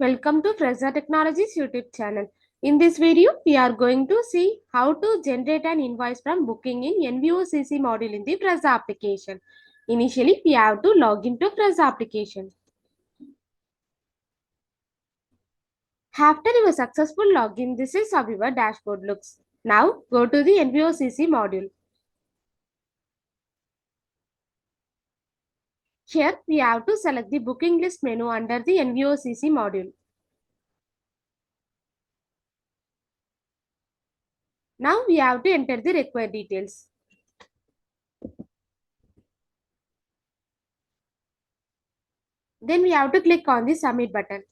Welcome to Fresa Technologies YouTube channel. In this video, we are going to see how to generate an invoice from booking in NVOCC module in the Fresa application. Initially, we have to log into Fresa application. After your successful login, this is how your dashboard looks. Now, go to the NVOCC module. Here, we have to select the booking list menu under the NVOCC module. Now, we have to enter the required details. Then we have to click on the submit button.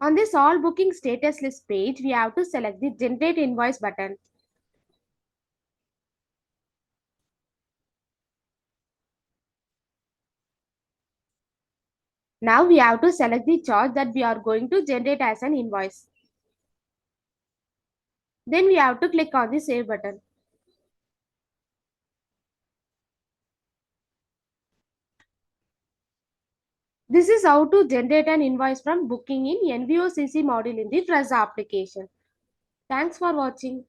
On this all booking status list page, we have to select the generate invoice button. Now we have to select the charge that we are going to generate as an invoice. Then we have to click on the save button. This is how to generate an invoice from booking in NVOCC module in the Fresa application. Thanks for watching.